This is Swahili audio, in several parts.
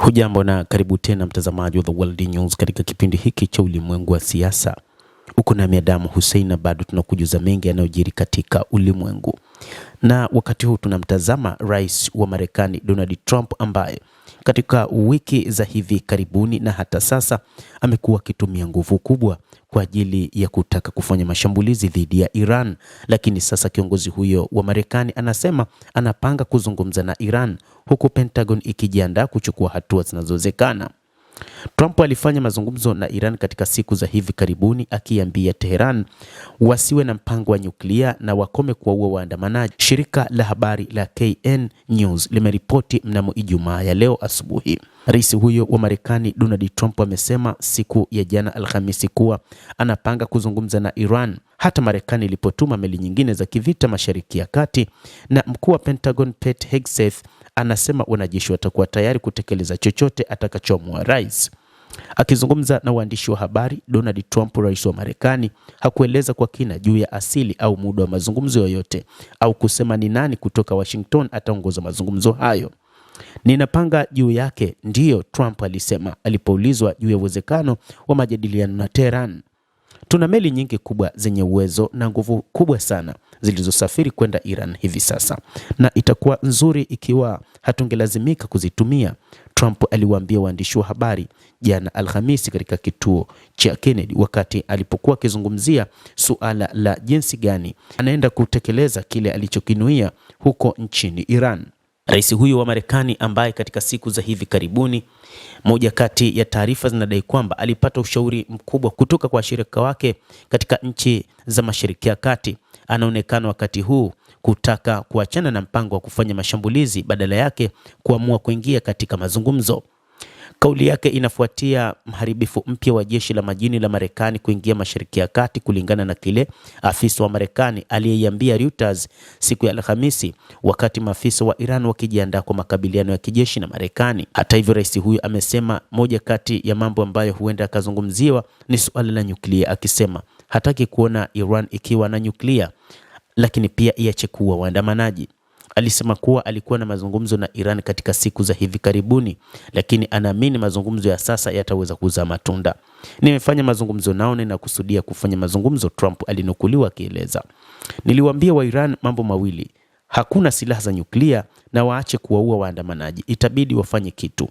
Hujambo na karibu tena mtazamaji wa The World News katika kipindi hiki cha ulimwengu wa siasa. Uko na Adamu Hussein na bado tunakujuza mengi yanayojiri katika ulimwengu. Na wakati huu tunamtazama Rais wa Marekani Donald Trump ambaye katika wiki za hivi karibuni na hata sasa amekuwa akitumia nguvu kubwa kwa ajili ya kutaka kufanya mashambulizi dhidi ya Iran, lakini sasa kiongozi huyo wa Marekani anasema anapanga kuzungumza na Iran huku Pentagon ikijiandaa kuchukua hatua zinazowezekana. Trump alifanya mazungumzo na Iran katika siku za hivi karibuni akiambia Tehran wasiwe na mpango wa nyuklia na wakome kuwaua waandamanaji. Shirika la habari la KN News limeripoti mnamo Ijumaa ya leo asubuhi. Rais huyo wa Marekani Donald Trump amesema siku ya jana Alhamisi kuwa anapanga kuzungumza na Iran hata Marekani ilipotuma meli nyingine za kivita Mashariki ya Kati, na mkuu wa Pentagon Pete Hegseth anasema wanajeshi watakuwa tayari kutekeleza chochote atakachoamua rais. Akizungumza na waandishi wa habari, Donald Trump, rais wa Marekani, hakueleza kwa kina juu ya asili au muda wa mazungumzo yoyote au kusema ni nani kutoka Washington ataongoza mazungumzo hayo. Ninapanga juu yake, ndiyo, Trump alisema alipoulizwa juu ya uwezekano wa majadiliano na Tehran. Tuna meli nyingi kubwa zenye uwezo na nguvu kubwa sana zilizosafiri kwenda Iran hivi sasa, na itakuwa nzuri ikiwa hatungelazimika kuzitumia, Trump aliwaambia waandishi wa habari jana Alhamisi katika kituo cha Kennedy wakati alipokuwa akizungumzia suala la jinsi gani anaenda kutekeleza kile alichokinuia huko nchini Iran. Rais huyu wa Marekani ambaye katika siku za hivi karibuni, moja kati ya taarifa zinadai kwamba alipata ushauri mkubwa kutoka kwa washirika wake katika nchi za Mashariki ya Kati, anaonekana wakati huu kutaka kuachana na mpango wa kufanya mashambulizi, badala yake kuamua kuingia katika mazungumzo. Kauli yake inafuatia mharibifu mpya wa jeshi la majini la Marekani kuingia Mashariki ya Kati, kulingana na kile afisa wa Marekani aliyeiambia Reuters siku ya Alhamisi, wakati maafisa wa Iran wakijiandaa kwa makabiliano ya kijeshi na Marekani. Hata hivyo, rais huyu amesema moja kati ya mambo ambayo huenda akazungumziwa ni suala la nyuklia, akisema hataki kuona Iran ikiwa na nyuklia, lakini pia iache kuua waandamanaji. Alisema kuwa alikuwa na mazungumzo na Iran katika siku za hivi karibuni, lakini anaamini mazungumzo ya sasa yataweza kuzaa matunda. Nimefanya mazungumzo nao na kusudia kufanya mazungumzo, Trump alinukuliwa akieleza. Niliwaambia wa Iran mambo mawili: hakuna silaha za nyuklia na waache kuwaua waandamanaji, itabidi wafanye kitu.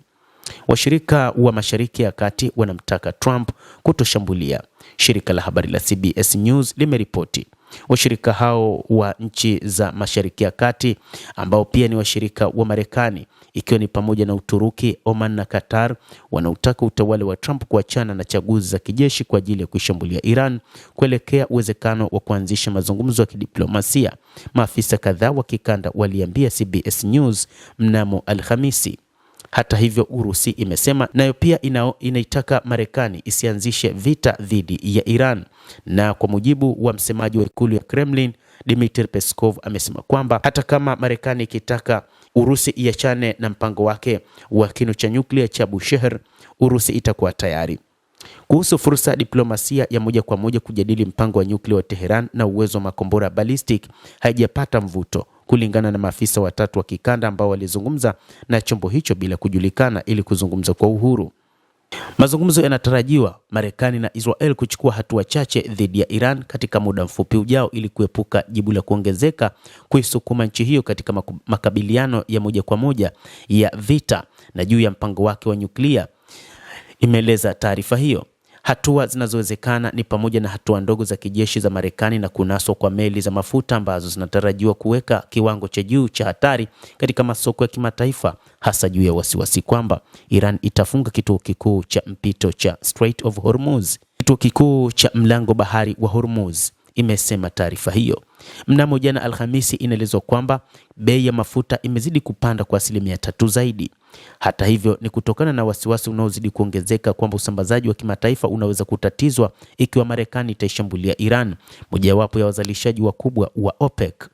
Washirika wa Mashariki ya Kati wanamtaka Trump kutoshambulia, shirika la habari la CBS News limeripoti. Washirika hao wa nchi za Mashariki ya Kati ambao pia ni washirika wa Marekani, ikiwa ni pamoja na Uturuki, Oman na Qatar, wanautaka utawala wa Trump kuachana na chaguzi za kijeshi kwa ajili ya kuishambulia Iran kuelekea uwezekano wa kuanzisha mazungumzo ya kidiplomasia, maafisa kadhaa wa kikanda waliambia CBS News mnamo Alhamisi. Hata hivyo, Urusi imesema nayo pia inaitaka Marekani isianzishe vita dhidi ya Iran, na kwa mujibu wa msemaji wa ikulu ya Kremlin Dmitry Peskov amesema kwamba hata kama Marekani ikitaka Urusi iachane na mpango wake wa kinu cha nyuklia cha Bushehr, Urusi itakuwa tayari. Kuhusu fursa ya diplomasia ya moja kwa moja kujadili mpango wa nyuklia wa Tehran na uwezo wa makombora ballistic haijapata mvuto, kulingana na maafisa watatu wa kikanda ambao walizungumza na chombo hicho bila kujulikana ili kuzungumza kwa uhuru. Mazungumzo yanatarajiwa Marekani na Israel kuchukua hatua chache dhidi ya Iran katika muda mfupi ujao ili kuepuka jibu la kuongezeka kuisukuma nchi hiyo katika makabiliano ya moja kwa moja ya vita na juu ya mpango wake wa nyuklia, imeeleza taarifa hiyo. Hatua zinazowezekana ni pamoja na hatua ndogo za kijeshi za Marekani na kunaswa kwa meli za mafuta ambazo zinatarajiwa kuweka kiwango cha juu cha hatari katika masoko ya kimataifa, hasa juu ya wasiwasi kwamba Iran itafunga kituo kikuu cha mpito cha Strait of Hormuz, kituo kikuu cha mlango bahari wa Hormuz, imesema taarifa hiyo. Mnamo jana Alhamisi, inaelezwa kwamba bei ya mafuta imezidi kupanda kwa 3% zaidi. Hata hivyo, ni kutokana na wasiwasi unaozidi kuongezeka kwamba usambazaji wa kimataifa unaweza kutatizwa ikiwa Marekani itaishambulia Iran, mojawapo ya wazalishaji wakubwa wa OPEC.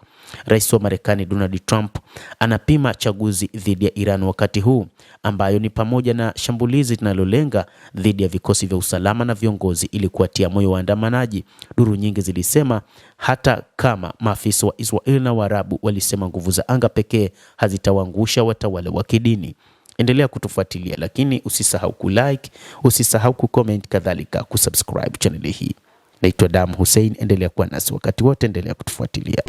Rais wa Marekani Donald Trump anapima chaguzi dhidi ya Iran wakati huu, ambayo ni pamoja na shambulizi linalolenga dhidi ya vikosi vya usalama na viongozi ili kuwatia moyo waandamanaji. Duru nyingi zilisema hata kama maafisa wa Israel na Waarabu walisema nguvu za anga pekee hazitawaangusha watawala wa kidini. endelea kutufuatilia, lakini usisahau kulike, usisahau kucomment, kadhalika kusubscribe channel hii. Naitwa Damu Hussein, endelea kuwa nasi wakati wote, endelea kutufuatilia.